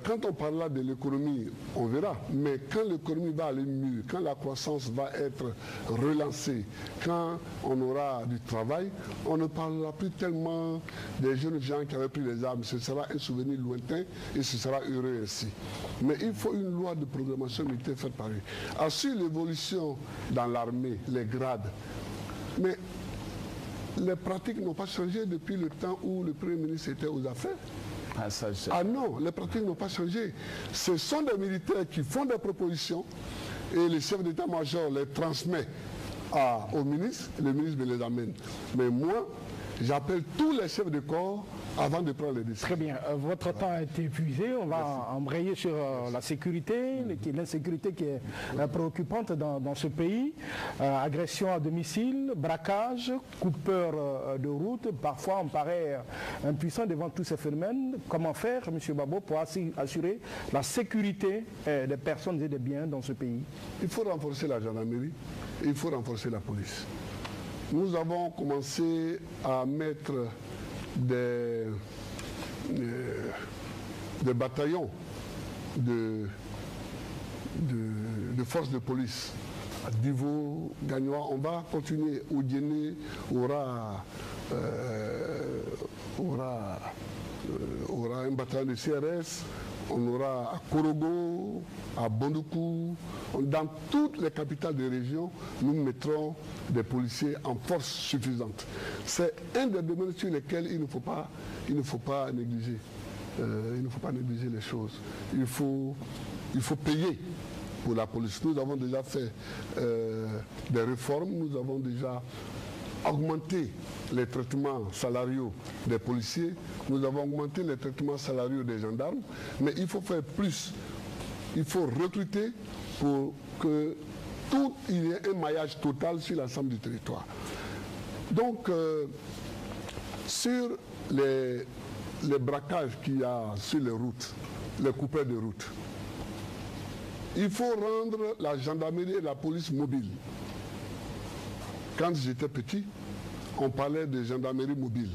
Quand on parlera de l'économie, on verra. Mais quand l'économie va aller mieux, quand la croissance va être relancée, quand on aura du travail, on ne parlera plus tellement des jeunes gens qui avaient pris les armes. Ce sera un souvenir lointain et ce sera heureux ainsi. Mais il faut une loi de programmation militaire faite par eux. Assure l'évolution dans l'armée, les grades. Mais les pratiques n'ont pas changé depuis le temps où le Premier ministre était aux affaires. Ah non, les pratiques n'ont pas changé. Ce sont des militaires qui font des propositions et le chef d'état-major les transmet au ministre, le ministre les amène. Mais moi, j'appelle tous les chefs de corps avant de prendre les décisions. Très bien. Votre temps a été épuisé. On va embrayer sur la sécurité, l'insécurité qui est préoccupante dans ce pays. Agression à domicile, braquage, coupeur de route. Parfois, on paraît impuissant devant tous ces phénomènes. Comment faire, M. Babo, pour assurer la sécurité des personnes et des biens dans ce pays? Il faut renforcer la gendarmerie et il faut renforcer la police. Nous avons commencé à mettre des bataillons de forces de police à Divo, Gagnois. On va continuer. Au Guinée aura un bataillon de CRS. On aura à Korogo, à Bondoukou, dans toutes les capitales des régions, nous mettrons des policiers en force suffisante. C'est un des domaines sur lesquels il ne faut pas négliger. Il ne faut pas négliger les choses. Il faut payer pour la police. Nous avons déjà fait des réformes, nous avons déjà augmenté les traitements salariaux des policiers, nous avons augmenté les traitements salariaux des gendarmes, mais il faut faire plus. Il faut recruter pour que il y ait un maillage total sur l'ensemble du territoire. Donc, sur les braquages qu'il y a sur les routes, les coupeurs de route, il faut rendre la gendarmerie et la police mobiles. Quand j'étais petit, on parlait de gendarmerie mobile.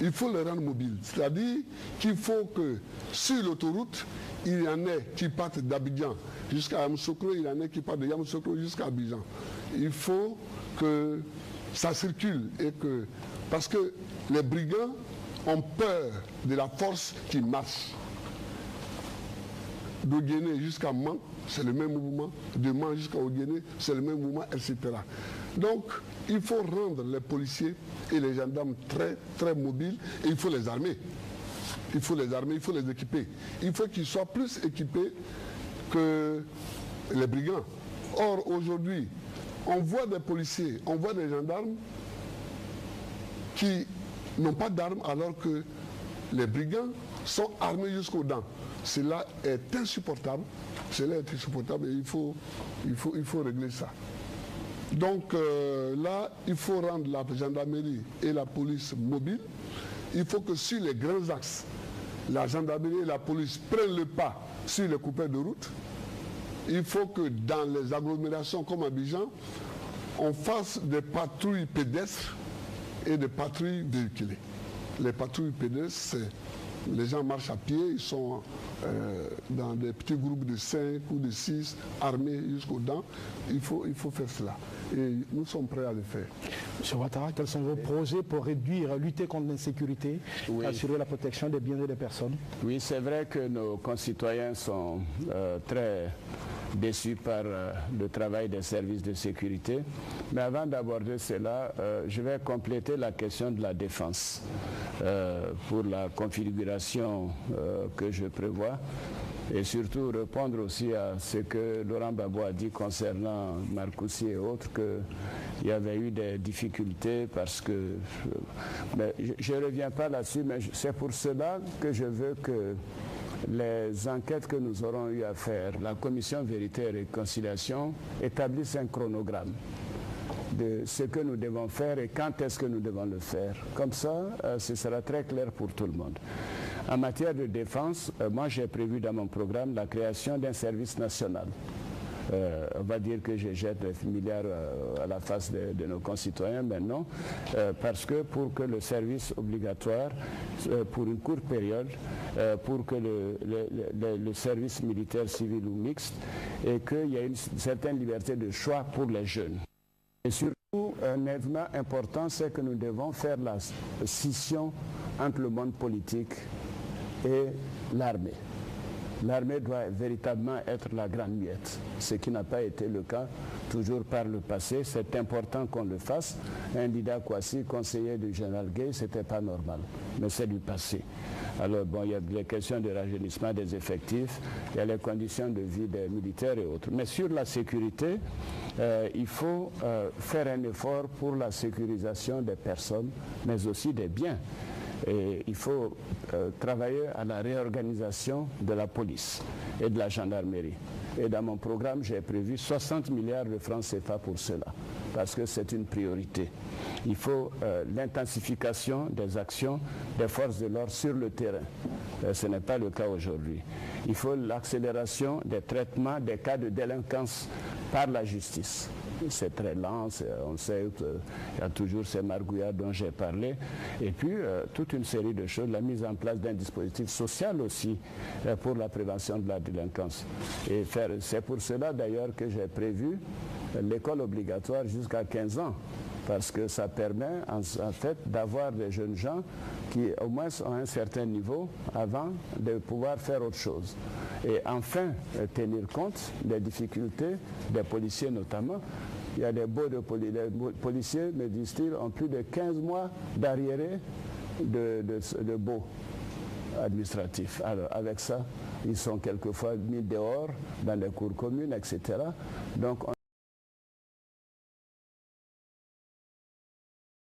Il faut les rendre mobiles. C'est-à-dire qu'il faut que sur l'autoroute, il y en ait qui partent d'Abidjan jusqu'à Yamoussoukro, il y en a qui partent de Yamoussoukro jusqu'à Abidjan. Il faut que ça circule et que... Parce que les brigands ont peur de la force qui marche. D'Oguéné jusqu'à Man, c'est le même mouvement. De Man jusqu'à Oguéné, c'est le même mouvement, etc. Donc, il faut rendre les policiers et les gendarmes très, très mobiles et il faut les armer. Il faut les armer, il faut les équiper. Il faut qu'ils soient plus équipés que les brigands. Or, aujourd'hui, on voit des policiers, on voit des gendarmes qui n'ont pas d'armes alors que les brigands sont armés jusqu'aux dents. Cela est insupportable. Cela est insupportable et il faut régler ça. Donc là, il faut rendre la gendarmerie et la police mobiles. Il faut que sur les grands axes, la gendarmerie et la police prennent le pas sur les coupeurs de route. Il faut que dans les agglomérations comme Abidjan, on fasse des patrouilles pédestres et des patrouilles véhiculées. Les patrouilles pédestres, c'est les gens marchent à pied, ils sont dans des petits groupes de 5 ou de 6, armés jusqu'aux dents. Il faut faire cela. Et nous sommes prêts à le faire. M. Ouattara, quels sont vos projets pour lutter contre l'insécurité, assurer la protection des biens et des personnes? Oui, c'est vrai que nos concitoyens sont très déçus par le travail des services de sécurité. Mais avant d'aborder cela, je vais compléter la question de la défense pour la configuration que je prévois et surtout répondre aussi à ce que Laurent Gbagbo a dit concernant Marcoussis et autres, qu'il y avait eu des difficultés parce que... mais je ne reviens pas là-dessus, mais c'est pour cela que je veux que les enquêtes que nous aurons eu à faire, la commission Vérité et Réconciliation, établissent un chronogramme de ce que nous devons faire et quand est-ce que nous devons le faire. Comme ça, ce sera très clair pour tout le monde. En matière de défense, moi j'ai prévu dans mon programme la création d'un service national on va dire que je jette des milliards à la face de nos concitoyens, mais non, parce que pour que le service obligatoire, pour une courte période, pour que le service militaire, civil ou mixte, et qu'il y ait une certaine liberté de choix pour les jeunes. Et surtout, un élément important, c'est que nous devons faire la scission entre le monde politique et l'armée. L'armée doit véritablement être la grande muette, ce qui n'a pas été le cas toujours par le passé. C'est important qu'on le fasse. Ndida Kouassi, conseiller du général Gueye, ce n'était pas normal, mais c'est du passé. Alors bon, il y a les questions de rajeunissement des effectifs, il y a les conditions de vie des militaires et autres. Mais sur la sécurité, il faut faire un effort pour la sécurisation des personnes, mais aussi des biens. Et il faut travailler à la réorganisation de la police et de la gendarmerie. Et dans mon programme, j'ai prévu 60 milliards de francs CFA pour cela, parce que c'est une priorité. Il faut l'intensification des actions des forces de l'ordre sur le terrain. Ce n'est pas le cas aujourd'hui. Il faut l'accélération des traitements des cas de délinquance par la justice. C'est très lent, on sait qu'il y a toujours ces margouillards dont j'ai parlé. Et puis, toute une série de choses, la mise en place d'un dispositif social aussi pour la prévention de la délinquance. Et c'est pour cela d'ailleurs que j'ai prévu l'école obligatoire jusqu'à 15 ans. Parce que ça permet en fait d'avoir des jeunes gens qui au moins ont un certain niveau avant de pouvoir faire autre chose. Et enfin, tenir compte des difficultés des policiers notamment. Il y a des baux de policiers, me disent-ils, ont plus de 15 mois d'arriérés de baux administratifs. Alors avec ça, ils sont quelquefois mis dehors dans les cours communes, etc. Donc,